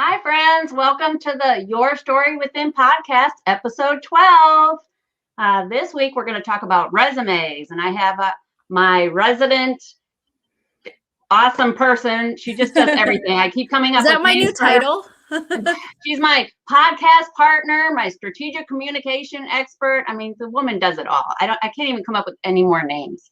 Hi, friends. Welcome to the Your Story Within podcast, episode 12. This week, we're going to talk about resumes, and I have my resident awesome person. She just does everything. I keep coming up Is that with my new names for her. title? She's my podcast partner, my strategic communication expert. I mean, the woman does it all. I can't even come up with any more names.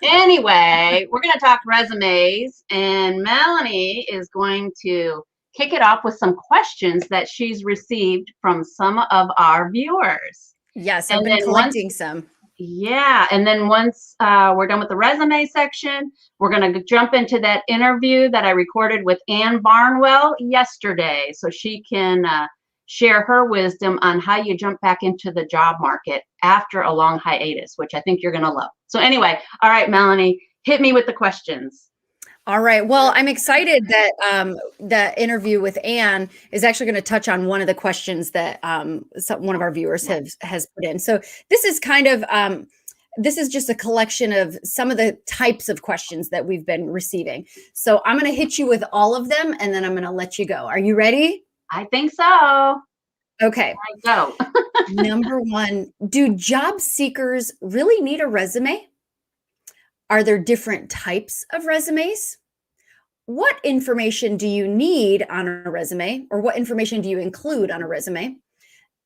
Anyway, we're going to talk resumes, and Melanie is going to kick it off with some questions that she's received from some of our viewers. Yes, I've been collecting some. Yeah, and then once we're done with the resume section, we're going to jump into that interview that I recorded with Ann Barnwell yesterday, so she can share her wisdom on how you jump back into the job market after a long hiatus, which I think you're going to love. So anyway, all right, Melanie, hit me with the questions. All right. Well, I'm excited that the interview with Ann is actually going to touch on one of the questions that one of our viewers has put in. So this is kind of this is just a collection of some of the types of questions that we've been receiving. So I'm going to hit you with all of them, and then I'm going to let you go. Are you ready? I think so. Okay. Go. Number one, do job seekers really need a resume? Are there different types of resumes? What information do you need on a resume, or what information do you include on a resume?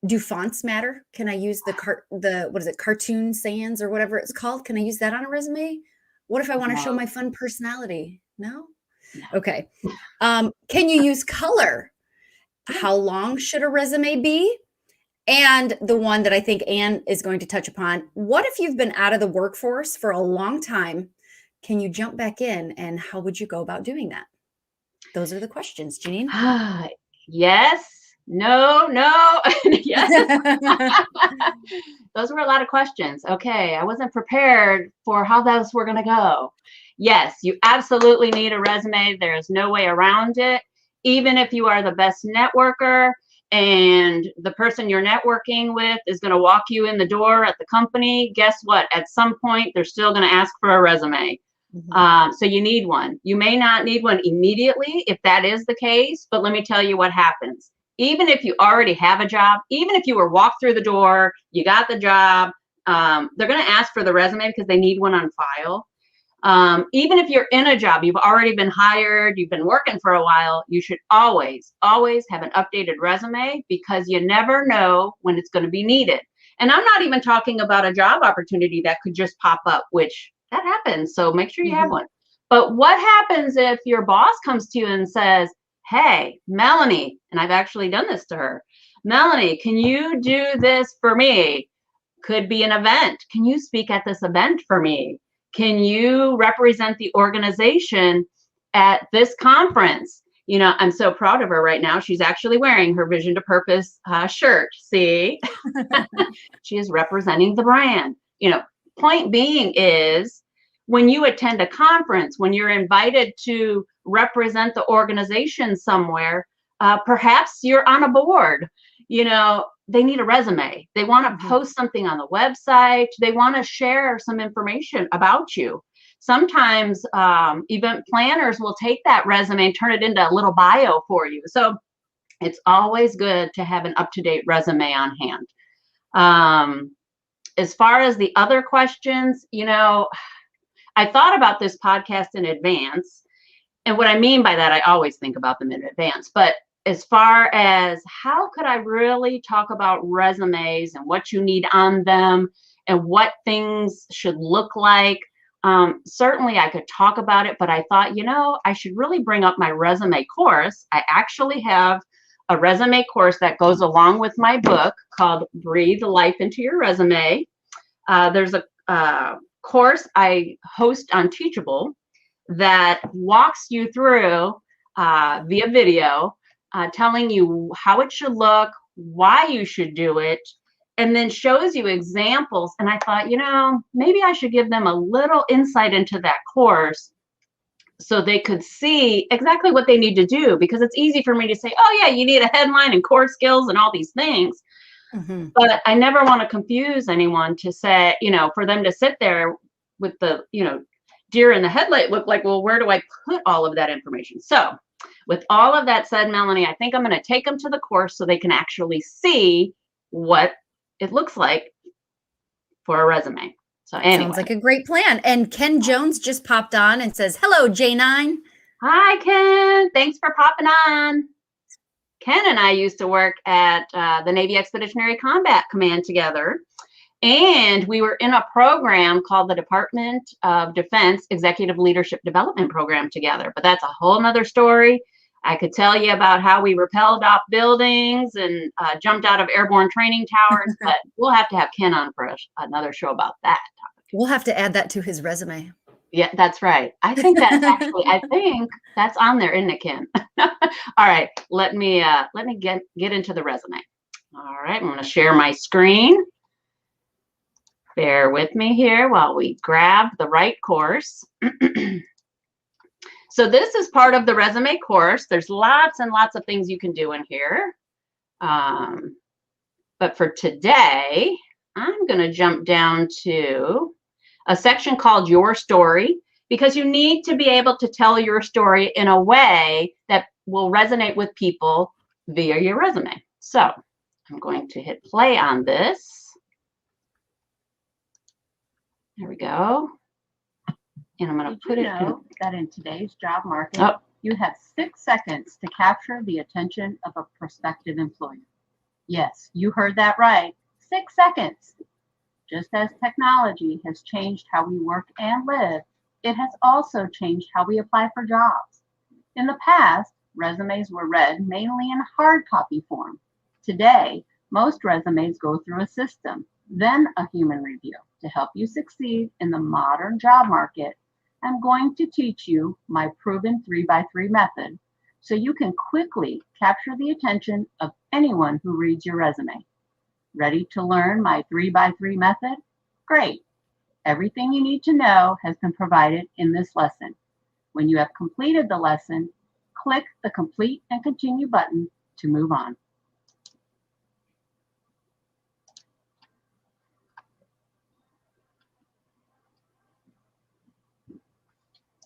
Do fonts matter? Can I use the cartoon sans or whatever it's called? Can I use that on a resume? What if I want to show my fun personality? No? Okay. Can you use color? How long should a resume be? And the one that I think Ann is going to touch upon, what if you've been out of the workforce for a long time? Can you jump back in, and how would you go about doing that? Those are the questions, Janine. Yes, no, yes. Those were a lot of questions. Okay, I wasn't prepared for how those were going to go. Yes, you absolutely need a resume. There's no way around it. Even if you are the best networker, and the person you're networking with is going to walk you in the door at the company, guess what? At some point, they're still going to ask for a resume. Mm-hmm. So you need one. You may not need one immediately if that is the case, but let me tell you what happens. Even if you already have a job, even if you were walked through the door, you got the job, they're going to ask for the resume because they need one on file. Even if you're in a job, you've already been hired, you've been working for a while, you should always have an updated resume, because you never know when it's going to be needed. And I'm not even talking about a job opportunity that could just pop up, which that happens. So make sure you have one. But what happens if your boss comes to you and says, hey, Melanie, and I've actually done this to her, Melanie, can you do this for me? Could be an event. Can you speak at this event for me? Can you represent the organization at this conference? You know, I'm so proud of her right now. She's actually wearing her Vision to Purpose shirt. See, she is representing the brand. You know, point being is, when you attend a conference, when you're invited to represent the organization somewhere, perhaps you're on a board, you know, they need a resume. They want to post something on the website. They want to share some information about you. Sometimes event planners will take that resume and turn it into a little bio for you. So it's always good to have an up-to-date resume on hand. As far as the other questions, you know, I thought about this podcast in advance. And what I mean by that, I always think about them in advance. But as far as how could I really talk about resumes and what you need on them and what things should look like, certainly I could talk about it, but I thought, you know, I should really bring up my resume course. I actually have a resume course that goes along with my book called Breathe Life into Your Resume. There's a course I host on Teachable that walks you through via video, telling you how it should look, why you should do it, and then shows you examples. And I thought, you know, maybe I should give them a little insight into that course so they could see exactly what they need to do, because it's easy for me to say, oh yeah, you need a headline and core skills and all these things. But I never want to confuse anyone to say, you know, for them to sit there with the, you know, deer in the headlight look like, well, where do I put all of that information? So With all of that said, Melanie, I think I'm going to take them to the course so they can actually see what it looks like for a resume. So anyway. Sounds like a great plan. And Ken Jones just popped on and says, hello, J9. Hi, Ken. Thanks for popping on. Ken and I used to work at the Navy Expeditionary Combat Command together. And we were in a program called the Department of Defense Executive Leadership Development Program together. But that's a whole nother story. I could tell you about how we rappelled off buildings and jumped out of airborne training towers, but we'll have to have Ken on for another show about that topic. We'll have to add that to his resume. Yeah, that's right. I think that's on there, isn't it, Ken? All right, let me get into the resume. All right, I'm going to share my screen. Bear with me here while we grab the right course. So this is part of the resume course. There's lots and lots of things you can do in here. But for today, I'm going to jump down to a section called Your Story, because you need to be able to tell your story in a way that will resonate with people via your resume. So I'm going to hit play on this. There we go. And I'm going to put it in. That in today's job market, you have 6 seconds to capture the attention of a prospective employer. Yes, you heard that right. 6 seconds. Just as technology has changed how we work and live, it has also changed how we apply for jobs. In the past, resumes were read mainly in hard copy form. Today, most resumes go through a system, then a human review. To help you succeed in the modern job market, I'm going to teach you my proven 3x3 method so you can quickly capture the attention of anyone who reads your resume. Ready to learn my 3x3 method? Great. Everything you need to know has been provided in this lesson. When you have completed the lesson, click the Complete and Continue button to move on.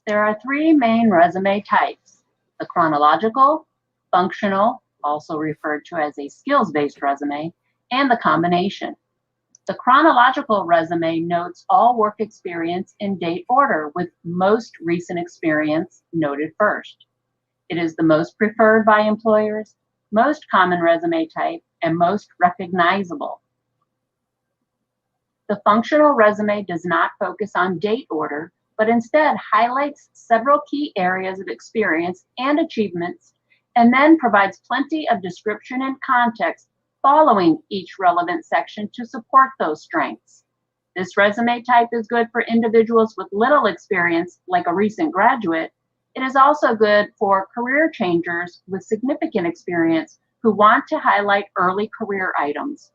There are 3 main resume types: the chronological, functional, also referred to as a skills-based resume, and the combination. The chronological resume notes all work experience in date order, with most recent experience noted first. It is the most preferred by employers, most common resume type, and most recognizable. The functional resume does not focus on date order, but instead highlights several key areas of experience and achievements, and then provides plenty of description and context following each relevant section to support those strengths. This resume type is good for individuals with little experience, like a recent graduate. It is also good for career changers with significant experience who want to highlight early career items.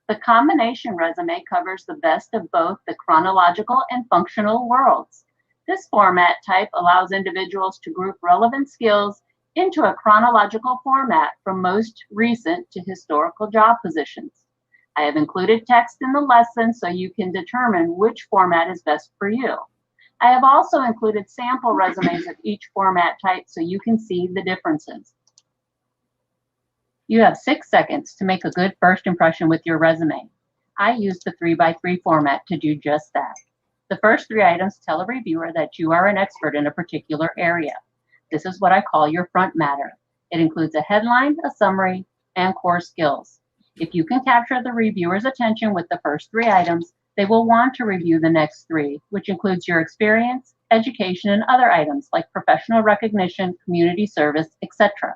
The combination resume covers the best of both the chronological and functional worlds. This format type allows individuals to group relevant skills into a chronological format from most recent to historical job positions. I have included text in the lesson so you can determine which format is best for you. I have also included sample resumes of each format type so you can see the differences. You have 6 seconds to make a good first impression with your resume. I use the 3x3 format to do just that. The first 3 items tell a reviewer that you are an expert in a particular area. This is what I call your front matter. It includes a headline, a summary, and core skills. If you can capture the reviewer's attention with the first 3 items, they will want to review the next 3, which includes your experience, education, and other items like professional recognition, community service, etc.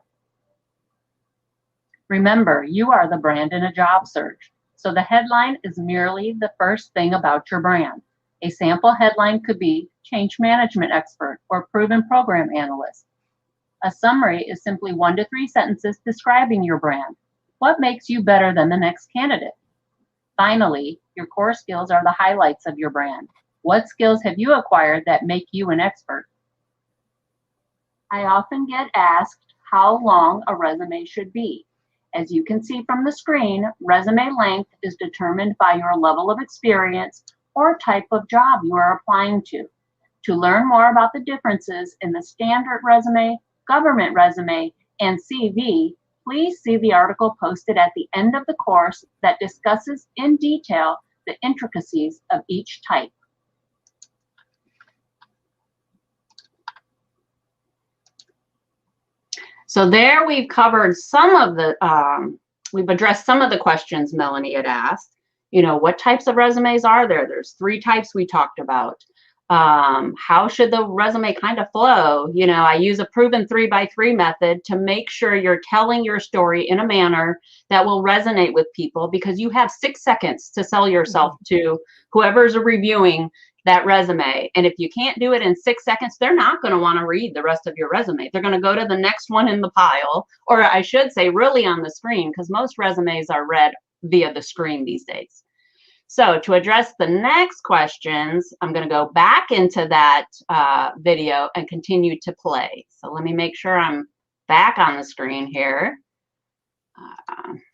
Remember, you are the brand in a job search, so the headline is merely the first thing about your brand. A sample headline could be change management expert or proven program analyst. A summary is simply 1 to 3 sentences describing your brand. What makes you better than the next candidate? Finally, your core skills are the highlights of your brand. What skills have you acquired that make you an expert? I often get asked how long a resume should be. As you can see from the screen, resume length is determined by your level of experience or type of job you are applying to. To learn more about the differences in the standard resume, government resume, and CV, please see the article posted at the end of the course that discusses in detail the intricacies of each type. So there we've covered some of the, we've addressed some of the questions Melanie had asked. You know, what types of resumes are there? There's 3 types we talked about. How should the resume kind of flow? You know, I use a proven 3x3 method to make sure you're telling your story in a manner that will resonate with people, because you have 6 seconds to sell yourself to whoever's reviewing that resume. And if you can't do it in 6 seconds, they're not going to want to read the rest of your resume. They're going to go to the next one in the pile, or I should say really on the screen, because most resumes are read via the screen these days. So to address the next questions, I'm going to go back into that video and continue to play. So let me make sure I'm back on the screen here.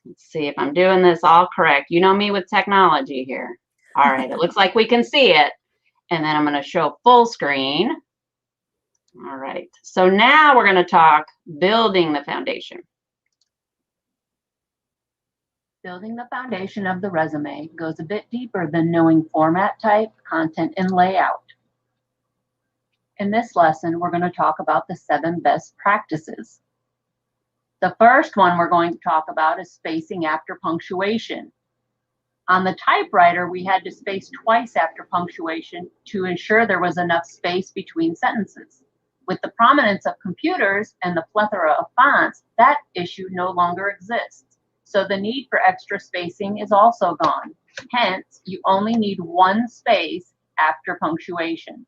Let's see if I'm doing this all correct. You know me with technology here. All right, it looks like we can see it. And then I'm going to show full screen. All right, so now we're going to talk building the foundation. Building the foundation of the resume goes a bit deeper than knowing format type, content, and layout. In this lesson, we're going to talk about the 7 best practices. The first one we're going to talk about is spacing after punctuation. On the typewriter, we had to space twice after punctuation to ensure there was enough space between sentences. With the prominence of computers and the plethora of fonts, that issue no longer exists. So the need for extra spacing is also gone. Hence, you only need 1 space after punctuation.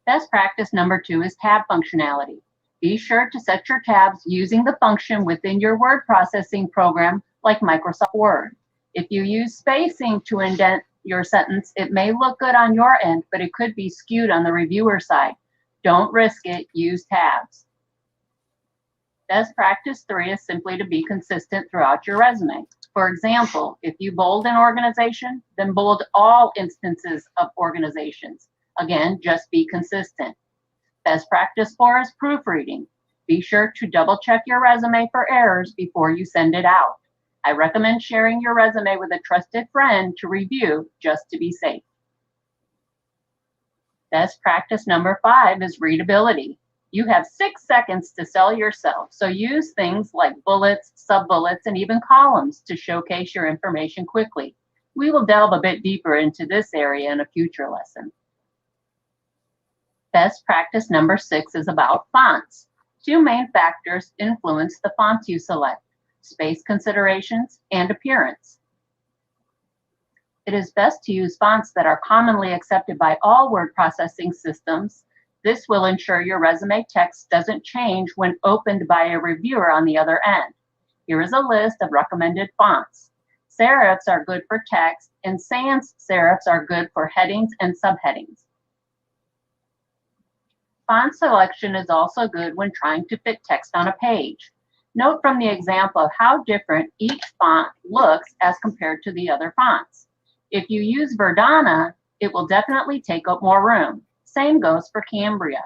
Best practice number 2 is tab functionality. Be sure to set your tabs using the function within your word processing program like Microsoft Word. If you use spacing to indent your sentence, it may look good on your end, but it could be skewed on the reviewer side. Don't risk it, use tabs. Best practice 3 is simply to be consistent throughout your resume. For example, if you bold an organization, then bold all instances of organizations. Again, just be consistent. Best practice 4 is proofreading. Be sure to double check your resume for errors before you send it out. I recommend sharing your resume with a trusted friend to review just to be safe. Best practice number 5 is readability. You have 6 seconds to sell yourself, so use things like bullets, sub-bullets, and even columns to showcase your information quickly. We will delve a bit deeper into this area in a future lesson. Best practice number 6 is about fonts. 2 main factors influence the fonts you select: space considerations and appearance. It is best to use fonts that are commonly accepted by all word processing systems. This will ensure your resume text doesn't change when opened by a reviewer on the other end. Here is a list of recommended fonts. Serifs are good for text, and sans serifs are good for headings and subheadings. Font selection is also good when trying to fit text on a page. Note from the example of how different each font looks as compared to the other fonts. If you use Verdana, it will definitely take up more room. Same goes for Cambria.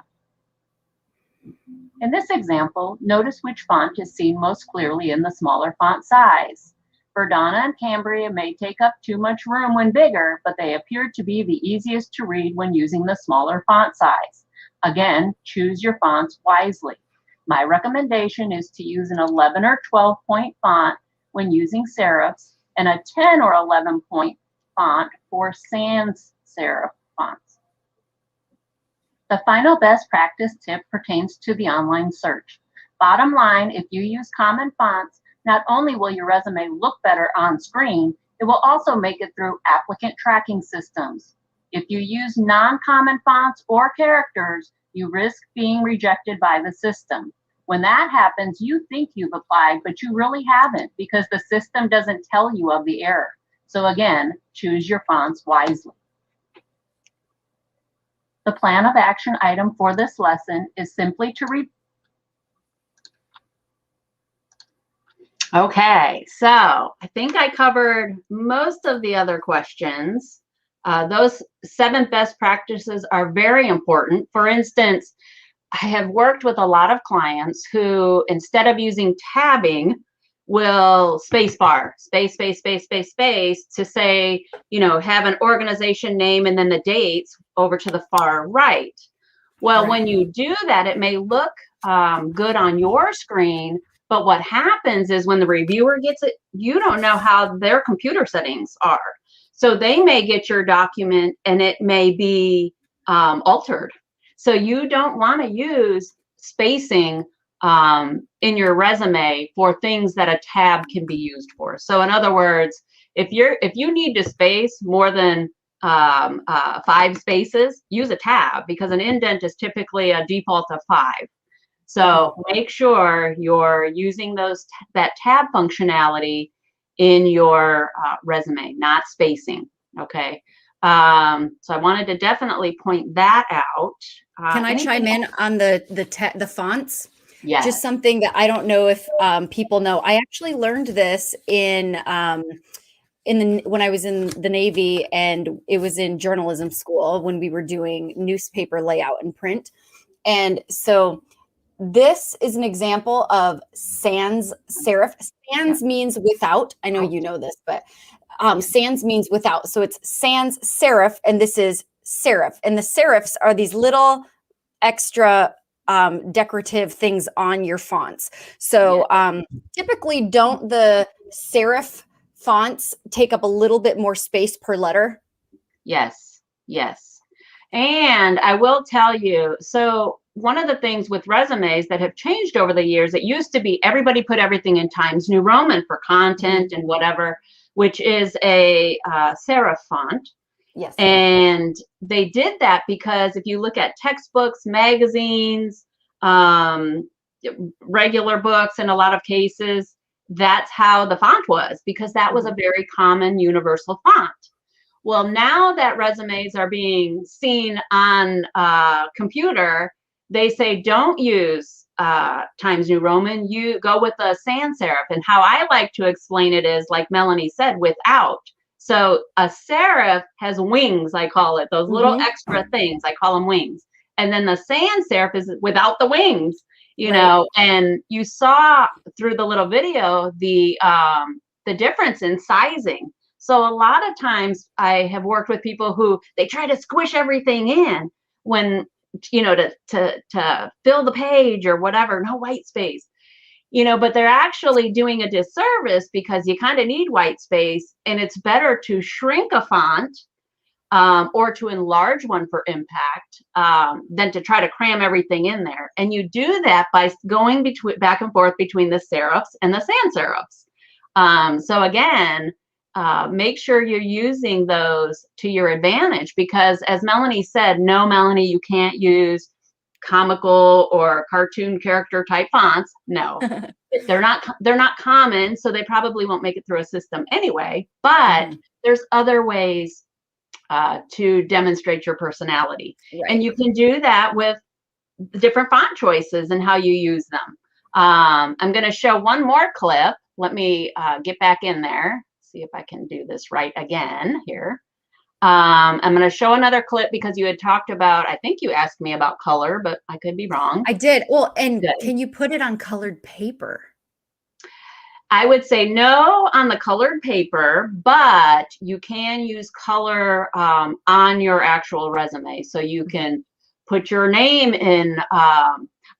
In this example, notice which font is seen most clearly in the smaller font size. Verdana and Cambria may take up too much room when bigger, but they appear to be the easiest to read when using the smaller font size. Again, choose your fonts wisely. My recommendation is to use an 11 or 12 point font when using serifs and a 10 or 11 point font for sans serif fonts. The final best practice tip pertains to the online search. Bottom line, if you use common fonts, not only will your resume look better on screen, it will also make it through applicant tracking systems. If you use non-common fonts or characters, you risk being rejected by the system. When that happens, you think you've applied, but you really haven't because the system doesn't tell you of the error. So again, choose your fonts wisely. The plan of action item for this lesson is simply to Okay, so I think I covered most of the other questions. Those 7 best practices are very important. For instance, I have worked with a lot of clients who, instead of using tabbing, will space bar, space, space, space, space, space to say, have an organization name and then the dates over to the far right. Well, when you do that, it may look good on your screen, but what happens is when the reviewer gets it, you don't know how their computer settings are. So they may get your document and it may be altered. So you don't want to use spacing in your resume for things that a tab can be used for. So in other words, if you need to space more than 5 spaces, use a tab, because an indent is typically a default of 5. So make sure you're using that tab functionality in your resume, not spacing. Okay. So I wanted to definitely point that out. Can I chime in on the fonts? Yeah. Just something that I don't know if people know. I actually learned this when I was in the Navy, and it was in journalism school when we were doing newspaper layout and print. And so this is an example of sans serif. Sans means without. I know you know this, but sans means without. So it's sans serif, and this is serif. And the serifs are these little extra decorative things on your fonts. So typically, don't the serif fonts take up a little bit more space per letter? Yes, yes. And I will tell you, so one of the things with resumes that have changed over the years, it used to be everybody put everything in Times New Roman for content and whatever, which is a serif font. Yes. And they did that because if you look at textbooks, magazines, regular books, in a lot of cases, that's how the font was, because that was a very common universal font. Well, now that resumes are being seen on computer, they say don't use Times New Roman, you go with a sans serif. And how I like to explain it is, like Melanie said, without. So a serif has wings, I call it, those little extra things, I call them wings. And then the sans serif is without the wings, you know, and you saw through the little video the difference in sizing. So a lot of times I have worked with people who they try to squish everything in when, to fill the page or whatever, no white space, but they're actually doing a disservice, because you kind of need white space, and it's better to shrink a font or to enlarge one for impact than to try to cram everything in there. And you do that by going back and forth between the serifs and the sans serifs. So again, make sure you're using those to your advantage, because as Melanie said, no, Melanie, you can't use comical or cartoon character type fonts. No, they're not common, so they probably won't make it through a system anyway, but there's other ways to demonstrate your personality. And you can do that with different font choices and how you use them. I'm going to show one more clip. Let me get back in there. See if I can do this right again here. I'm going to show another clip, because you had talked about, I think you asked me about color, but I could be wrong. I did. Well, and can you put it on colored paper? I would say no on the colored paper, but you can use color on your actual resume. So you can put your name in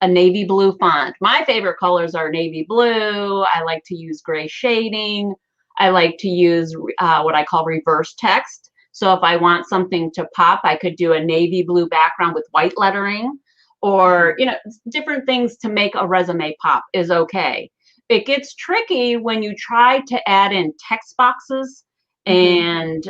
a navy blue font. My favorite colors are navy blue. I like to use gray shading. I like to use what I call reverse text. So if I want something to pop, I could do a navy blue background with white lettering, or, different things to make a resume pop is okay. It gets tricky when you try to add in text boxes and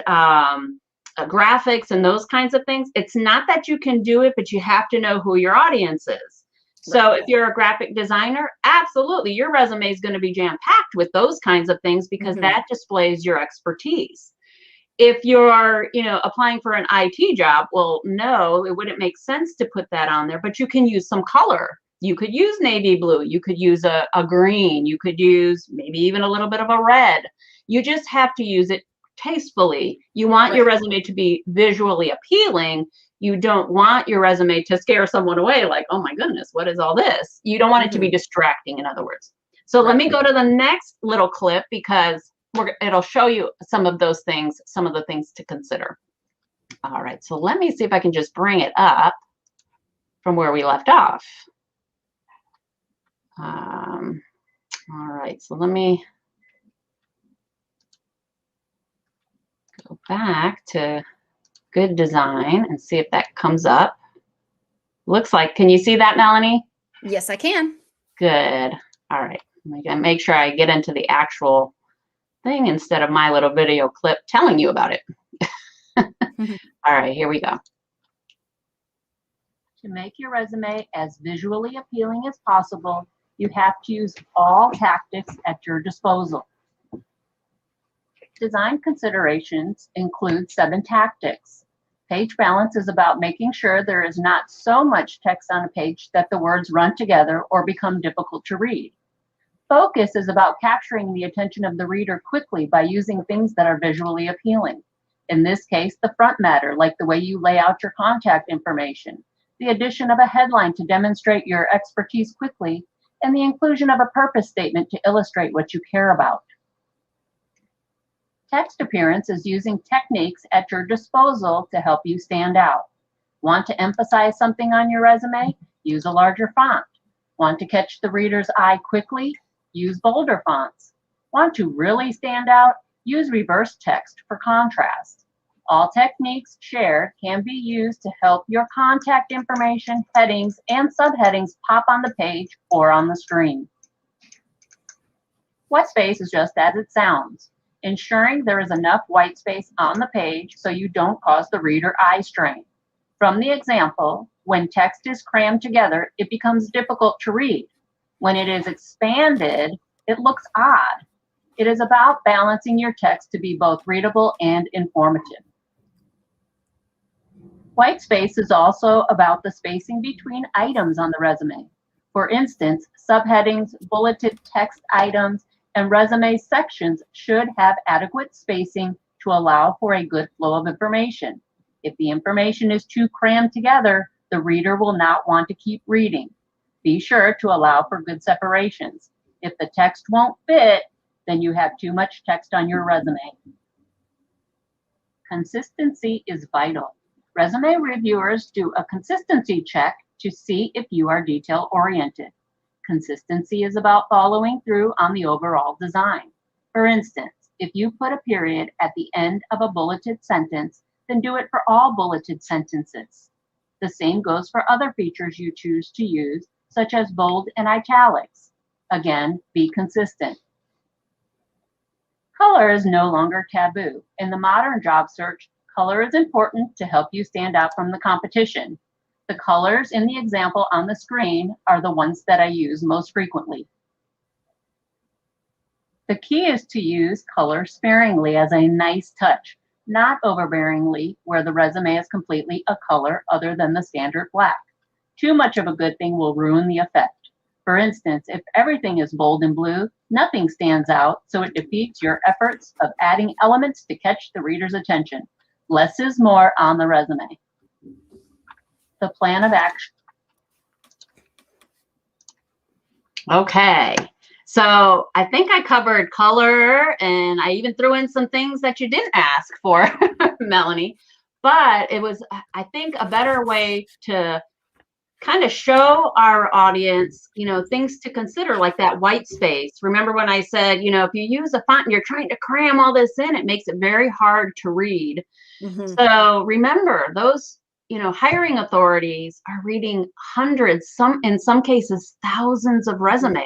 graphics and those kinds of things. It's not that you can do it, but you have to know who your audience is. So if you're a graphic designer, absolutely, your resume is going to be jam-packed with those kinds of things, because that displays your expertise. If you're, applying for an IT job, well, no, it wouldn't make sense to put that on there, but you can use some color. You could use navy blue. You could use a green. You could use maybe even a little bit of a red. You just have to use it tastefully. You want your resume to be visually appealing. You don't want your resume to scare someone away, like, oh my goodness, what is all this? You don't want it to be distracting, in other words. So let me go to the next little clip, because it'll show you some of those things, some of the things to consider. All right, so let me see if I can just bring it up from where we left off. All right, so let me go back to good design and see if that comes up. Looks like, can you see that, Melanie? Yes, I can. Good. All right, I'm gonna make sure I get into the actual thing instead of my little video clip telling you about it. All right, here we go. To make your resume as visually appealing as possible, you have to use all tactics at your disposal. Design considerations include 7 tactics. Page balance is about making sure there is not so much text on a page that the words run together or become difficult to read. Focus is about capturing the attention of the reader quickly by using things that are visually appealing. In this case, the front matter, like the way you lay out your contact information, the addition of a headline to demonstrate your expertise quickly, and the inclusion of a purpose statement to illustrate what you care about. Text appearance is using techniques at your disposal to help you stand out. Want to emphasize something on your resume? Use a larger font. Want to catch the reader's eye quickly? Use bolder fonts. Want to really stand out? Use reverse text for contrast. All techniques shared can be used to help your contact information, headings, and subheadings pop on the page or on the screen. White space is just as it sounds, ensuring there is enough white space on the page so you don't cause the reader eye strain. From the example, when text is crammed together, it becomes difficult to read. When it is expanded, it looks odd. It is about balancing your text to be both readable and informative. White space is also about the spacing between items on the resume. For instance, subheadings, bulleted text items, and resume sections should have adequate spacing to allow for a good flow of information. If the information is too crammed together, the reader will not want to keep reading. Be sure to allow for good separations. If the text won't fit, then you have too much text on your resume. Consistency is vital. Resume reviewers do a consistency check to see if you are detail-oriented. Consistency is about following through on the overall design. For instance, if you put a period at the end of a bulleted sentence, then do it for all bulleted sentences. The same goes for other features you choose to use, such as bold and italics. Again, be consistent. Color is no longer taboo. In the modern job search, color is important to help you stand out from the competition. The colors in the example on the screen are the ones that I use most frequently. The key is to use color sparingly as a nice touch, not overbearingly where the resume is completely a color other than the standard black. Too much of a good thing will ruin the effect. For instance, if everything is bold and blue, nothing stands out, so it defeats your efforts of adding elements to catch the reader's attention. Less is more on the resume. The plan of action. Okay, so I think I covered color, and I even threw in some things that you didn't ask for, Melanie, but it was, I think, a better way to kind of show our audience, you know, things to consider, like that white space. Remember when I said, you know, if you use a font and you're trying to cram all this in, it makes it very hard to read. So remember, those, you know, hiring authorities are reading hundreds, in some cases, thousands of resumes.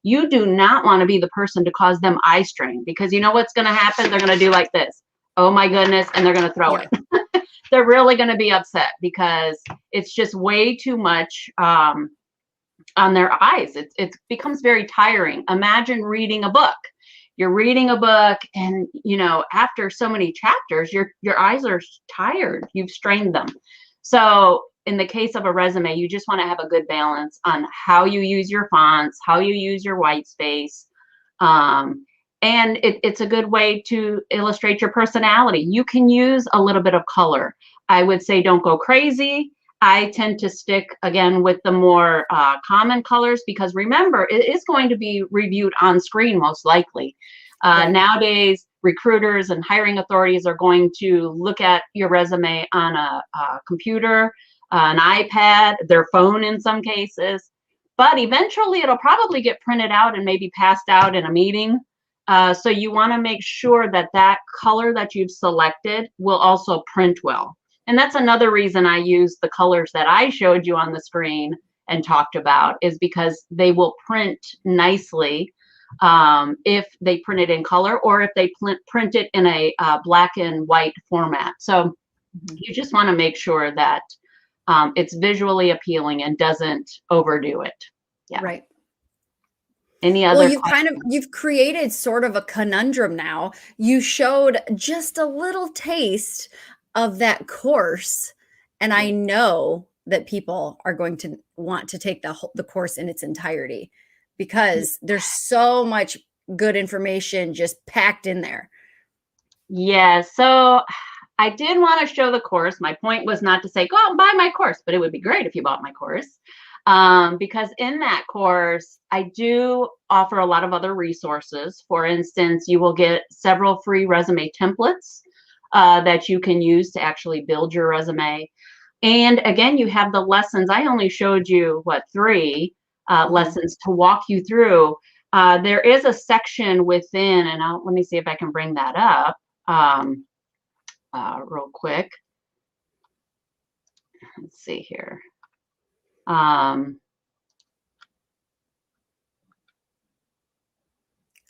You do not want to be the person to cause them eye strain, because you know what's going to happen? They're going to do like this. Oh my goodness. And they're going to throw it. They're really going to be upset because it's just way too much on their eyes. It becomes very tiring. Imagine reading a book. You're reading a book, and you know, after so many chapters, your eyes are tired. You've strained them. So in the case of a resume, you just want to have a good balance on how you use your fonts, how you use your white space, And it's a good way to illustrate your personality. You can use a little bit of color. I would say don't go crazy. I tend to stick, again, with the more common colors, because remember, it is going to be reviewed on screen most likely. Right. Nowadays, recruiters and hiring authorities are going to look at your resume on a computer, an iPad, their phone in some cases. But eventually, it'll probably get printed out and maybe passed out in a meeting. So you want to make sure that that color that you've selected will also print well. And that's another reason I use the colors that I showed you on the screen and talked about, is because they will print nicely if they print it in color, or if they print it in a black and white format. So you just want to make sure that it's visually appealing and doesn't overdo it. Yeah. Right. Any other? Well, you've created sort of a conundrum now. You showed just a little taste of that course, and I know that people are going to want to take the course in its entirety, because there's so much good information just packed in there. Yeah, so I did want to show the course. My point was not to say, go out and buy my course, but it would be great if you bought my course. Because in that course, I do offer a lot of other resources. For instance, you will get several free resume templates that you can use to actually build your resume. And again, you have the lessons. I only showed you, three lessons to walk you through. There is a section within, and let me see if I can bring that up real quick. Let's see here.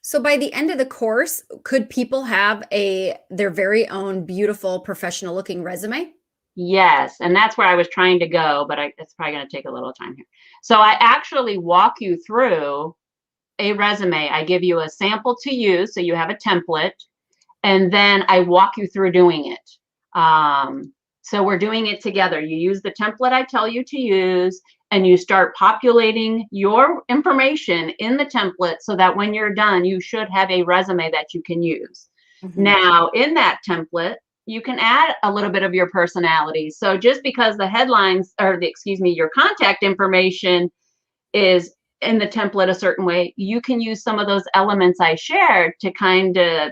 So by the end of the course, could people have their very own beautiful professional looking resume? Yes, and that's where I was trying to go, but it's probably going to take a little time here. So I actually walk you through a resume. I give you a sample to use, so you have a template, and then I walk you through doing it. So we're doing it together. You use the template I tell you to use, and you start populating your information in the template so that when you're done, you should have a resume that you can use. Now, in that template, you can add a little bit of your personality. So just because the headlines, or your contact information is in the template a certain way, you can use some of those elements I shared to kind of,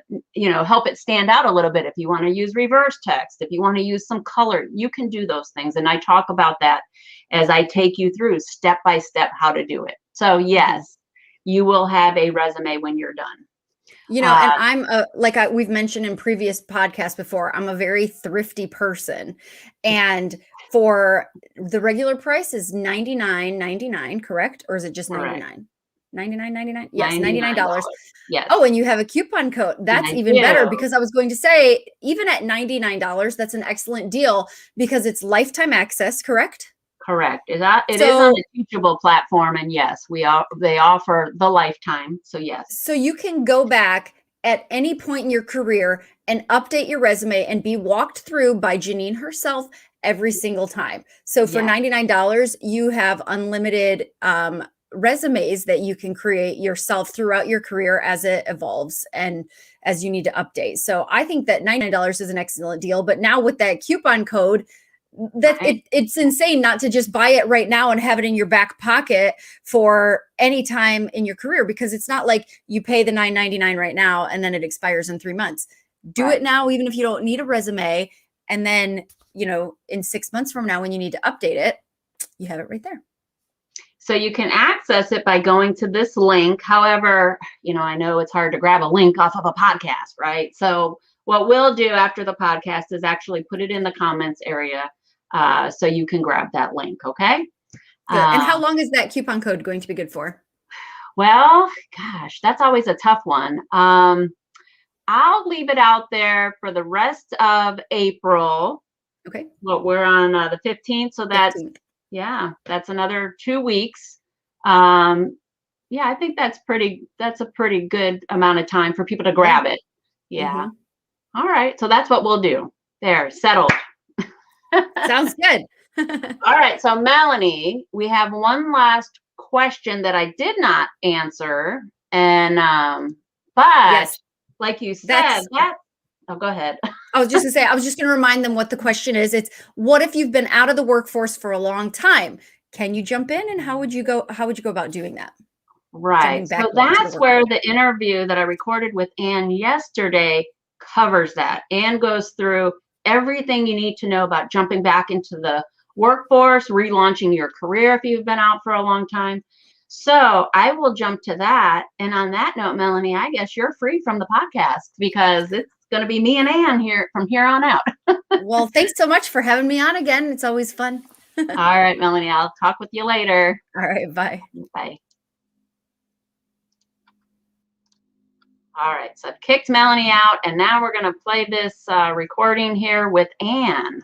help it stand out a little bit. If you want to use reverse text, if you want to use some color, you can do those things. And I talk about that as I take you through step by step how to do it. So yes, you will have a resume when you're done. And I'm we've mentioned in previous podcasts before, I'm a very thrifty person, and for the regular price is $99.99, correct? Or is it just $99? $99.99? Yes, $99. Yes. Oh, and you have a coupon code. That's even better, because I was going to say, even at $99, that's an excellent deal, because it's lifetime access, correct? Correct. It is on the Teachable platform, and yes, they offer the lifetime. So yes. So you can go back at any point in your career and update your resume and be walked through by Janine herself every single time. So for $99, you have unlimited resumes that you can create yourself throughout your career as it evolves and as you need to update. So I think that $99 is an excellent deal. But now with that coupon code, it's insane not to just buy it right now and have it in your back pocket for any time in your career, because it's not like you pay the $9.99 right now and then it expires in 3 months. Do it now, even if you don't need a resume. And then, in 6 months from now, when you need to update it, you have it right there. So you can access it by going to this link. However, I know it's hard to grab a link off of a podcast, right? So what we'll do after the podcast is actually put it in the comments area, so you can grab that link, okay? Good. And how long is that coupon code going to be good for? Well, gosh, that's always a tough one. I'll leave it out there for the rest of April. Okay. Well, we're on the 15th, so that's 15th. That's another 2 weeks. I think that's a pretty good amount of time for people to grab it. Yeah. All right. So that's what we'll do. There, settled. Sounds good. All right. So Melanie, we have one last question that I did not answer. And But Yes. like you said, oh, go ahead. I was just gonna say, I was just gonna remind them what the question is. It's, what if you've been out of the workforce for a long time? Can you jump in, and how would you go about doing that? Right. Jumping back So into the that's where workforce. the interview that I recorded with Ann yesterday covers that. Ann goes through everything you need to know about jumping back into the workforce, relaunching your career if you've been out for a long time. So I will jump to that. And on that note, Melanie, I guess you're free from the podcast because it's going to be me and Ann here from here on out. Well, thanks so much for having me on again. It's always fun. All right, Melanie, I'll talk with you later. All right, bye. Bye. All right, so I've kicked Melanie out, and now we're going to play this recording here with Ann.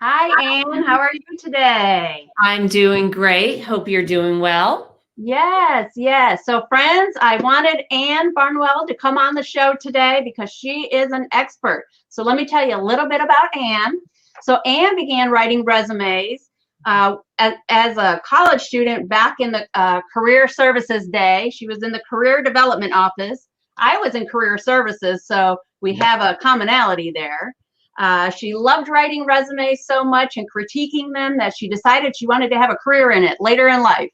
Hi, Ann. How are you today? I'm doing great. Hope you're doing well. Yes, yes. So, friends, I wanted Ann Barnwell to come on the show today because she is an expert. So let me tell you a little bit about Ann. So Ann began writing resumes as a college student back in the career services day. She was in the career development office. I was in career services, so we have a commonality there. She loved writing resumes so much and critiquing them that she decided she wanted to have a career in it later in life.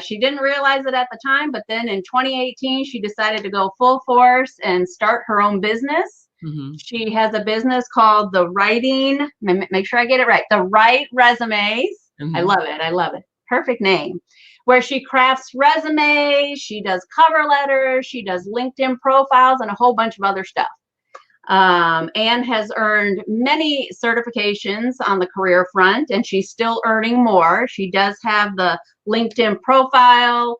She didn't realize it at the time, but then in 2018, she decided to go full force and start her own business. Mm-hmm. She has a business called The Writing, make sure I get it right, The Right Resumes. Mm-hmm. I love it. I love it. Perfect name. Where she crafts resumes, she does cover letters, she does LinkedIn profiles, and a whole bunch of other stuff. Ann has earned many certifications on the career front, and she's still earning more. She does have the LinkedIn profile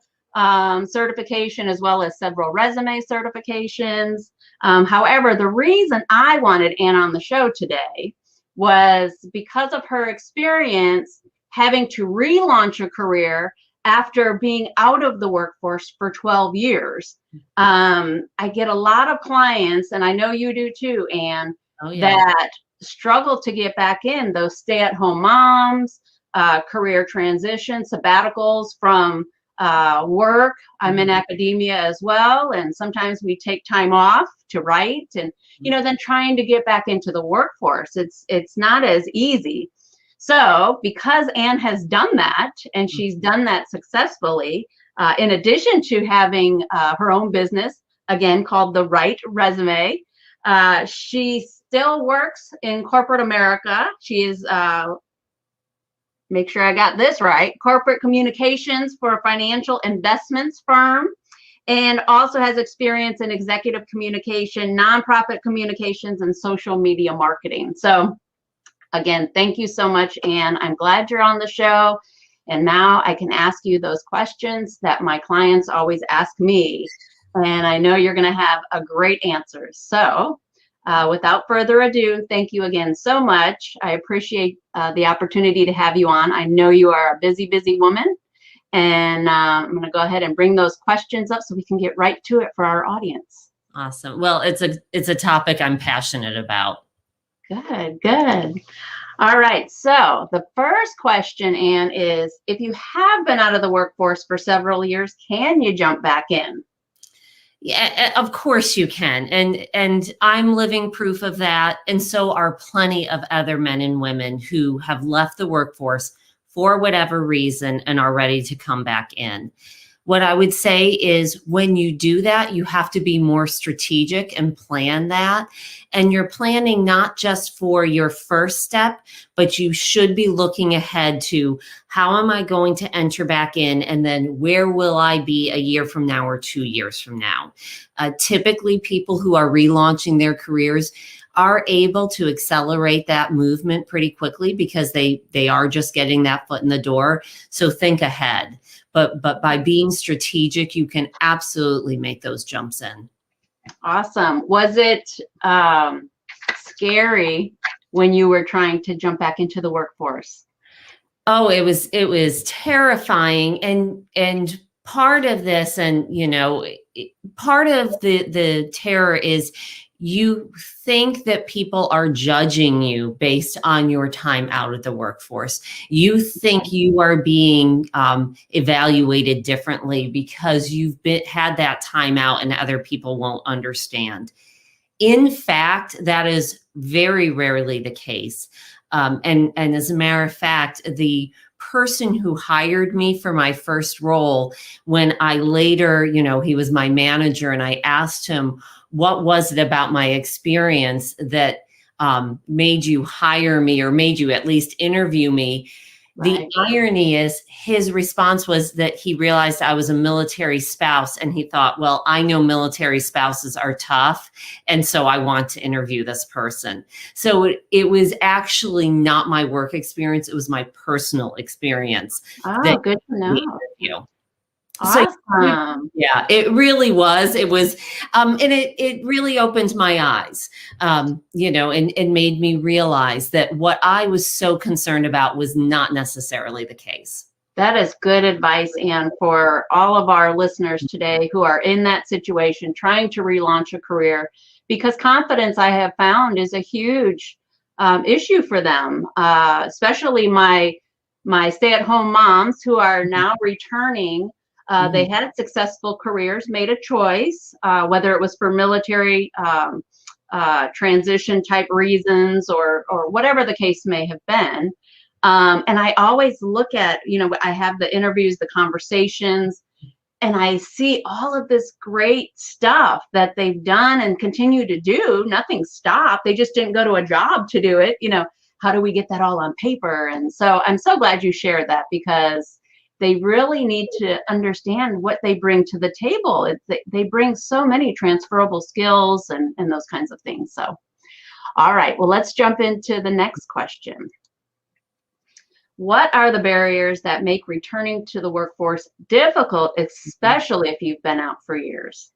certification, as well as several resume certifications. However, the reason I wanted Ann on the show today was because of her experience having to relaunch a career after being out of the workforce for 12 years. I get a lot of clients, and I know you do too, Ann, that struggle to get back in, those stay-at-home moms, career transition, sabbaticals from work. I'm in academia as well, and sometimes we take time off to write, and then trying to get back into the workforce, it's not as easy. So because Ann has done that, and she's done that successfully, in addition to having her own business, again called The Right Resume, she still works in corporate America. She is make sure I got this right, corporate communications for a financial investments firm, and also has experience in executive communication, nonprofit communications, and social media marketing. So again, thank you so much, Ann. I'm glad you're on the show. And now I can ask you those questions that my clients always ask me. And I know you're going to have a great answer. So without further ado, thank you again so much. I appreciate the opportunity to have you on. I know you are a busy, busy woman. And I'm going to go ahead and bring those questions up so we can get right to it for our audience. Awesome. Well, it's a topic I'm passionate about. Good, good. All right. So the first question, Ann, is if you have been out of the workforce for several years, can you jump back in? Yeah, of course you can. And I'm living proof of that. And so are plenty of other men and women who have left the workforce for whatever reason and are ready to come back in. What I would say is when you do that, you have to be more strategic and plan that. And you're planning not just for your first step, but you should be looking ahead to how am I going to enter back in? And then where will I be a year from now or 2 years from now? Typically, people who are relaunching their careers are able to accelerate that movement pretty quickly because they are just getting that foot in the door. So think ahead. But by being strategic, you can absolutely make those jumps in. Awesome. Was it scary when you were trying to jump back into the workforce? Oh, it was terrifying. And part of this, and part of the terror is you think that people are judging you based on your time out of the workforce. You think you are being evaluated differently because you've had that time out and other people won't understand. In fact, that is very rarely the case. And as a matter of fact, the person who hired me for my first role, when I later, he was my manager, and I asked him, what was it about my experience that made you hire me, or made you at least interview me? Right. The irony is, his response was that he realized I was a military spouse, and he thought, well, I know military spouses are tough, and so I want to interview this person. So it was actually not my work experience. It was my personal experience. Oh, good to know. Awesome. So, yeah, it really was. It was, and it really opened my eyes, and made me realize that what I was so concerned about was not necessarily the case. That is good advice, Anne, for all of our listeners today who are in that situation, trying to relaunch a career, because confidence, I have found, is a huge issue for them, especially my stay-at-home moms who are now returning. They had successful careers, made a choice, whether it was for military transition type reasons or whatever the case may have been. And I always look at, I have the interviews, the conversations, and I see all of this great stuff that they've done and continue to do. Nothing stopped. They just didn't go to a job to do it. How do we get that all on paper? And so I'm so glad you shared that, because they really need to understand what they bring to the table. They bring so many transferable skills and those kinds of things. So, all right, well, let's jump into the next question. What are the barriers that make returning to the workforce difficult, especially if you've been out for years?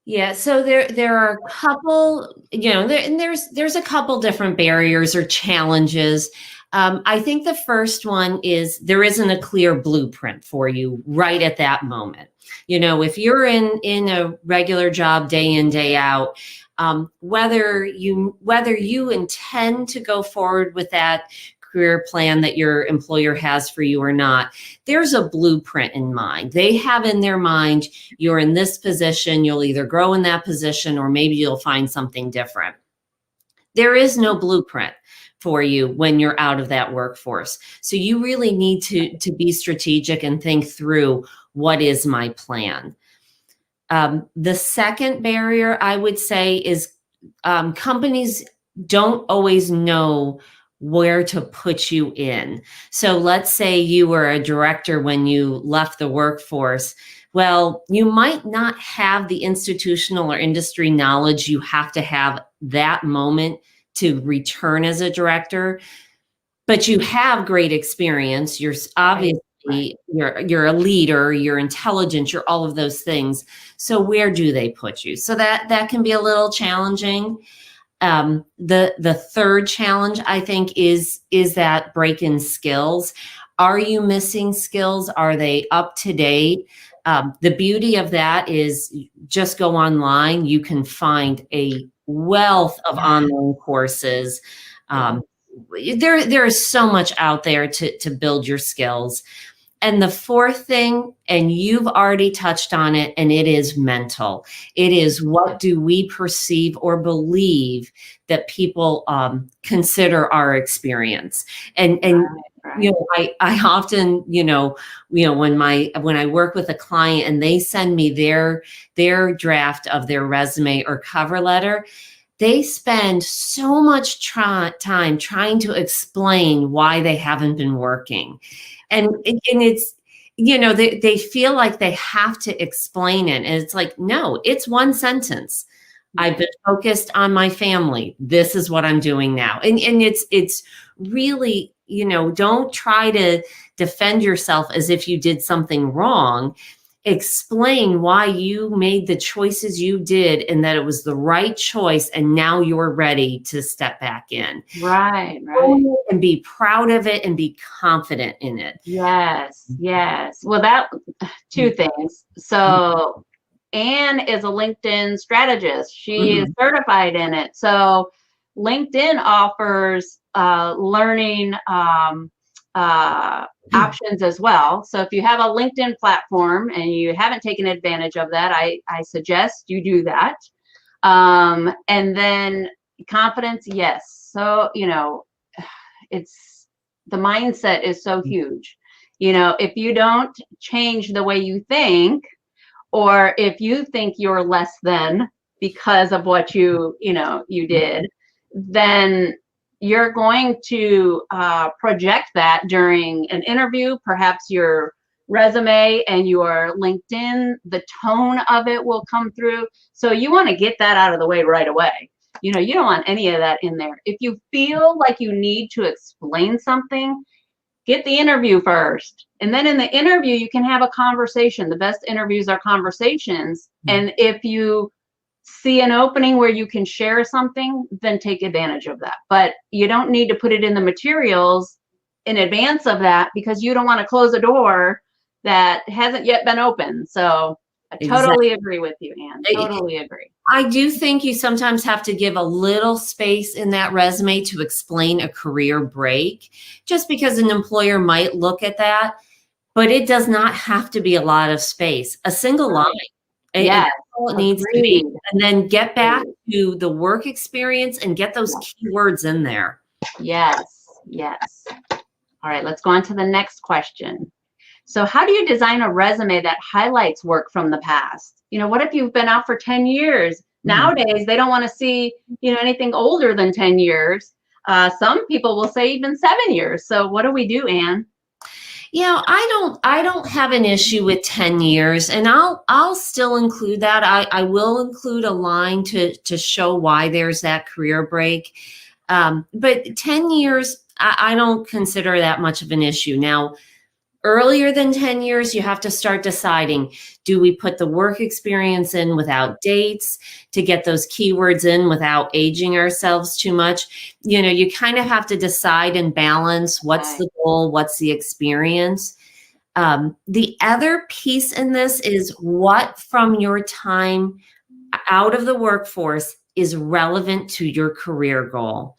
Yeah, so there are a couple, there's a couple different barriers or challenges. I think the first one is there isn't a clear blueprint for you right at that moment. If you're in a regular job day in, day out, whether you intend to go forward with that career plan that your employer has for you or not, there's a blueprint in mind. They have in their mind, you're in this position, you'll either grow in that position or maybe you'll find something different. There is no blueprint for you when you're out of that workforce. So you really need to be strategic and think through, what is my plan? The second barrier, I would say, is companies don't always know where to put you in. So let's say you were a director when you left the workforce. Well, you might not have the institutional or industry knowledge you have to have that moment to return as a director, but you have great experience. You're obviously, you're a leader, you're intelligent, you're all of those things. So where do they put you? So that can be a little challenging. The third challenge, I think, is that break in skills. Are you missing skills? Are they up to date? The beauty of that is just go online. You can find a wealth of online courses. There is so much out there to build your skills. And the fourth thing, and you've already touched on it, and it is mental. It is, what do we perceive or believe that people consider our experience? And right. I often, when I work with a client and they send me their draft of their resume or cover letter, they spend so much time trying to explain why they haven't been working. And it's, they feel like they have to explain it. And it's like, no, it's one sentence. I've been focused on my family. This is what I'm doing now. And it's really, don't try to defend yourself as if you did something wrong. Explain why you made the choices you did and that it was the right choice, and now you're ready to step back in. Right. And be proud of it and be confident in it. Yes. Well, two things. So Anne is a LinkedIn strategist. She is Mhm. certified in it. So LinkedIn offers learning options as well. So if you have a LinkedIn platform and you haven't taken advantage of that, I suggest you do that. And then confidence, yes. So, it's the mindset is so huge. If you don't change the way you think, or if you think you're less than because of what you did, then you're going to project that during an interview, perhaps your resume and your LinkedIn, the tone of it will come through. So you want to get that out of the way right away. You don't want any of that in there. If you feel like you need to explain something, get the interview first. And then in the interview, you can have a conversation. The best interviews are conversations. And if you see an opening where you can share something, then take advantage of that. But you don't need to put it in the materials in advance of that, because you don't want to close a door that hasn't yet been opened. So I totally agree with you, Anne. Totally agree. I do think you sometimes have to give a little space in that resume to explain a career break, just because an employer might look at that, but it does not have to be a lot of space. A single line. Yes, That's all it needs to be. And then get back to the work experience and get those keywords in there. Yes, yes. All right, let's go on to the next question. So how do you design a resume that highlights work from the past? What if you've been out for 10 years? Nowadays, they don't want to see, anything older than 10 years. Some people will say even 7 years. So what do we do, Anne? I don't have an issue with 10 years, and I'll still include that. I will include a line to show why there's that career break. But 10 years, I don't consider that much of an issue. Now, earlier than 10 years, you have to start deciding, do we put the work experience in without dates to get those keywords in without aging ourselves too much? You kind of have to decide and balance what's the goal, what's the experience. The other piece in this is what from your time out of the workforce is relevant to your career goal.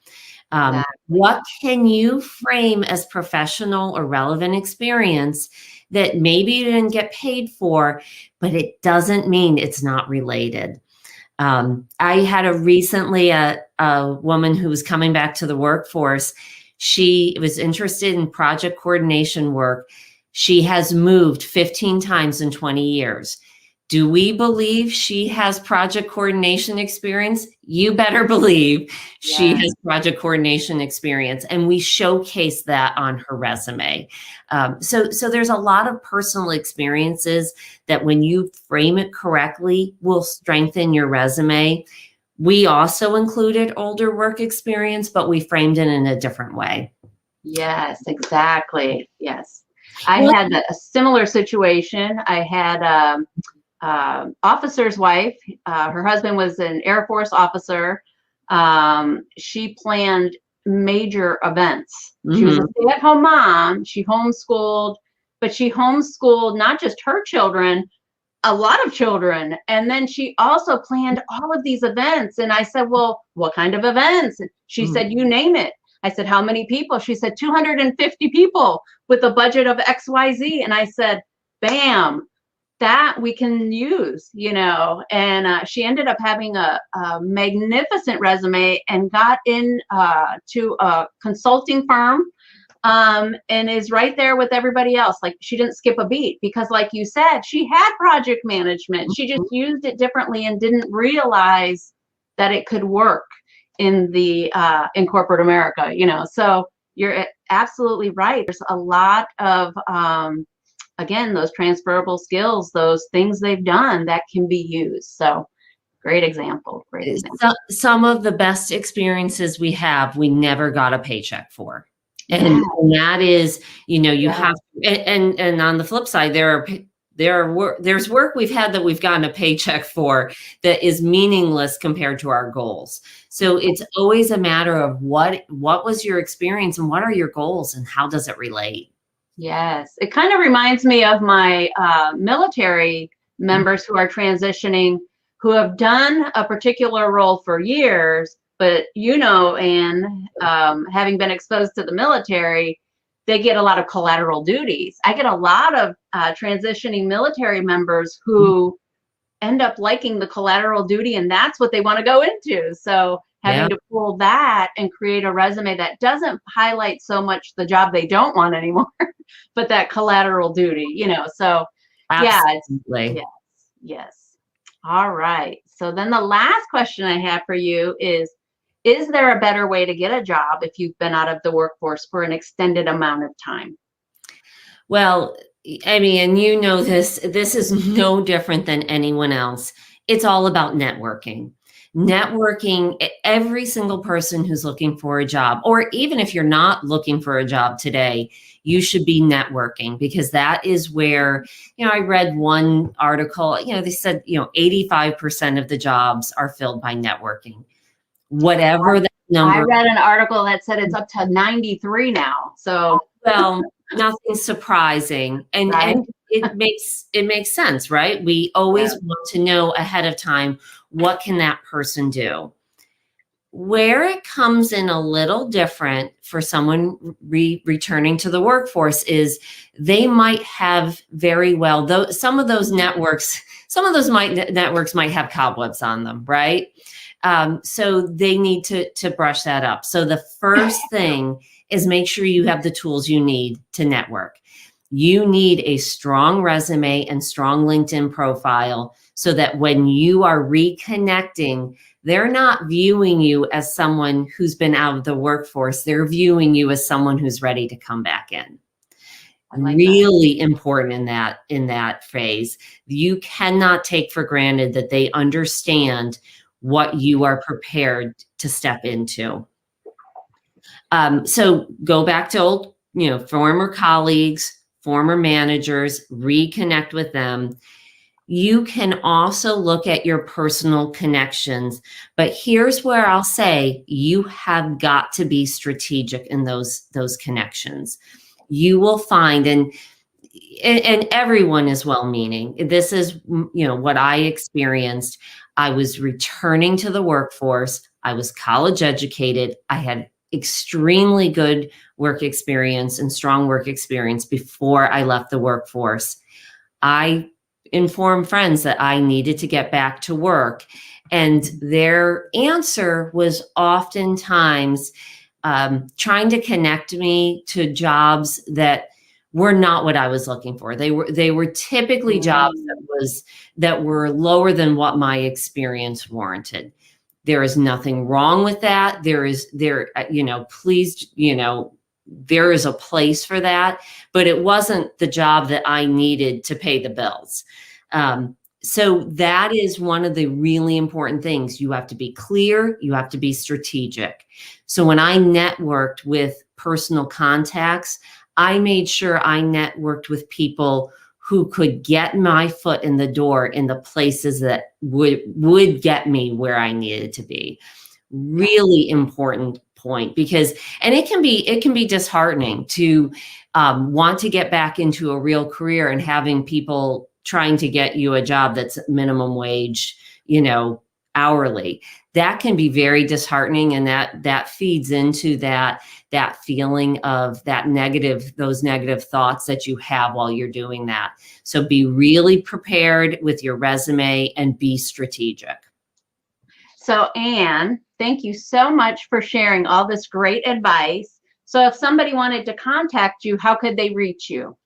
What can you frame as professional or relevant experience that maybe you didn't get paid for, but it doesn't mean it's not related? I had recently a woman who was coming back to the workforce. She was interested in project coordination work. She has moved 15 times in 20 years. Do we believe she has project coordination experience? You better believe she has project coordination experience, and we showcase that on her resume. So there's a lot of personal experiences that when you frame it correctly will strengthen your resume. We also included older work experience, but we framed it in a different way. Yes, exactly. Yes. I had a similar situation. I had officer's wife. Her husband was an Air Force officer. She planned major events. She was a stay-at-home mom. She homeschooled, but she homeschooled not just her children, a lot of children. And then she also planned all of these events. And I said, well, what kind of events? And she said, you name it. I said, how many people? She said, 250 people with a budget of XYZ. And I said, bam. That we can use, and she ended up having a magnificent resume and got in to a consulting firm, and is right there with everybody else. Like, she didn't skip a beat, because like you said, she had project management. She just used it differently and didn't realize that it could work in corporate America, so you're absolutely right. There's a lot of again, those transferable skills, those things they've done that can be used. So great example. Great example. Some of the best experiences we have, we never got a paycheck for. And that is, you have, and on the flip side, there's work we've had that we've gotten a paycheck for that is meaningless compared to our goals. So it's always a matter of what was your experience and what are your goals and how does it relate? Yes, it kind of reminds me of my military members who are transitioning, who have done a particular role for years, but Anne, having been exposed to the military, they get a lot of collateral duties. I get a lot of transitioning military members who end up liking the collateral duty, and that's what they want to go into. So having to pull that and create a resume that doesn't highlight so much the job they don't want anymore, but that collateral duty, so Absolutely. yes. All right. So then the last question I have for you is there a better way to get a job if you've been out of the workforce for an extended amount of time? Well, I mean, and this is no different than anyone else. It's all about networking. Networking, every single person who's looking for a job, or even if you're not looking for a job today, you should be networking, because that is where, I read one article, they said, 85% of the jobs are filled by networking. Whatever that number. I read an article that said it's up to 93 now. So, well, nothing surprising. And, right? and it makes sense, right? We always want to know ahead of time, what can that person do? Where it comes in a little different for someone returning to the workforce is they might have very well, though some of those networks might have cobwebs on them, right? So they need to brush that up. So the first thing is make sure you have the tools you need to network. You need a strong resume and strong LinkedIn profile so that when you are reconnecting, they're not viewing you as someone who's been out of the workforce. They're viewing you as someone who's ready to come back in. Really important in that phase. You cannot take for granted that they understand what you are prepared to step into. So go back to old, former colleagues, former managers, reconnect with them. You can also look at your personal connections, but here's where I'll say you have got to be strategic in those connections. You will find, and everyone is well-meaning. This is, what I experienced. I was returning to the workforce. I was college educated. I had extremely good work experience and strong work experience before I left the workforce. I informed friends that I needed to get back to work, and their answer was oftentimes trying to connect me to jobs that were not what I was looking for. They were typically jobs that were lower than what my experience warranted. There is nothing wrong with that. There is a place for that, but it wasn't the job that I needed to pay the bills. So that is one of the really important things. You have to be clear. You have to be strategic. So when I networked with personal contacts, I made sure I networked with people who could get my foot in the door in the places that would get me where I needed to be. Really important point, because, and it can be disheartening to want to get back into a real career and having people trying to get you a job that's minimum wage, hourly. That can be very disheartening, and that feeds into that feeling of those negative thoughts that you have while you're doing that. So be really prepared with your resume and be strategic. So Anne, thank you so much for sharing all this great advice. So if somebody wanted to contact you, how could they reach you?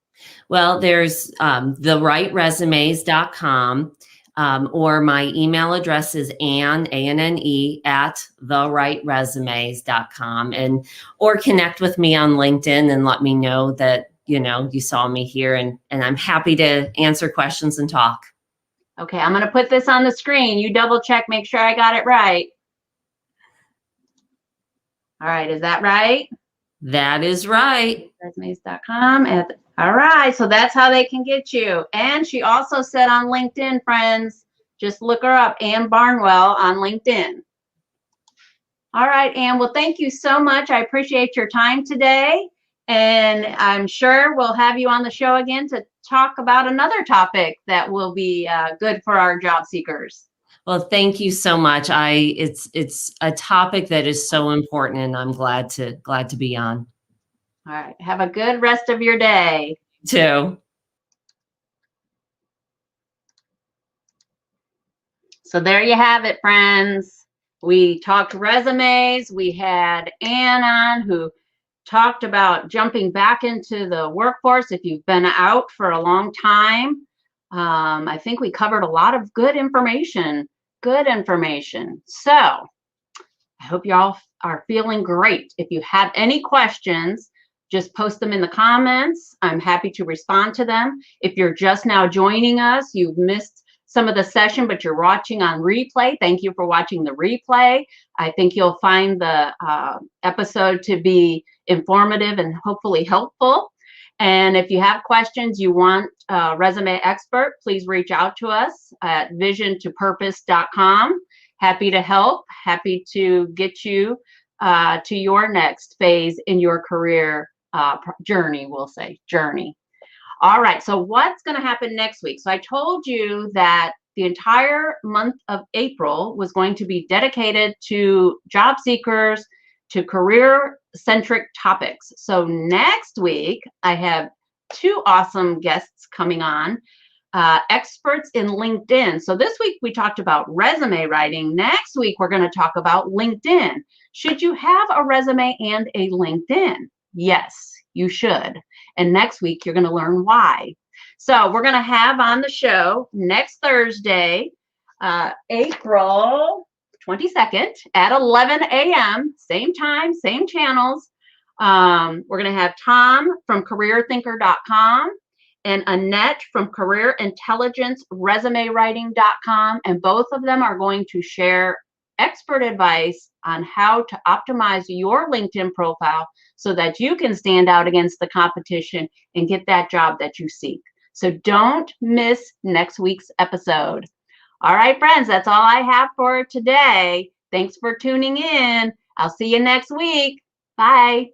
Well, there's therightresumes.com. Or my email address is Anne, ANNE, @therightresumes.com, or connect with me on LinkedIn and let me know that, you saw me here, and I'm happy to answer questions and talk. Okay, I'm going to put this on the screen. You double check, make sure I got it right. All right, is that right? That is right. Resumes.com. All right, so that's how they can get you. And she also said on LinkedIn, friends, just look her up, Anne Barnwell on LinkedIn. All right, Anne, well, thank you so much. I appreciate your time today. And I'm sure we'll have you on the show again to talk about another topic that will be good for our job seekers. Well, thank you so much. It's a topic that is so important, and I'm glad to be on. All right. Have a good rest of your day. Too. So there you have it, friends. We talked resumes. We had Ann on, who talked about jumping back into the workforce if you've been out for a long time. I think we covered a lot of good information. So I hope y'all are feeling great. If you have any questions, just post them in the comments. I'm happy to respond to them. If you're just now joining us, you've missed some of the session, but you're watching on replay, thank you for watching the replay. I think you'll find the episode to be informative and hopefully helpful. And if you have questions, you want a resume expert, please reach out to us at visiontopurpose.com. Happy to help, happy to get you to your next phase in your career journey, we'll say, journey. All right, so what's going to happen next week? So I told you that the entire month of April was going to be dedicated to job seekers, to career-centric topics. So next week, I have two awesome guests coming on, experts in LinkedIn. So this week we talked about resume writing. Next week, we're going to talk about LinkedIn. Should you have a resume and a LinkedIn? Yes, you should. And next week, you're going to learn why. So we're going to have on the show next Thursday, April 22nd at 11 a.m., same time, same channels. We're going to have Tom from careerthinker.com and Annette from careerintelligenceresumewriting.com. And both of them are going to share expert advice on how to optimize your LinkedIn profile so that you can stand out against the competition and get that job that you seek. So don't miss next week's episode. All right, friends, that's all I have for today. Thanks for tuning in. I'll see you next week. Bye.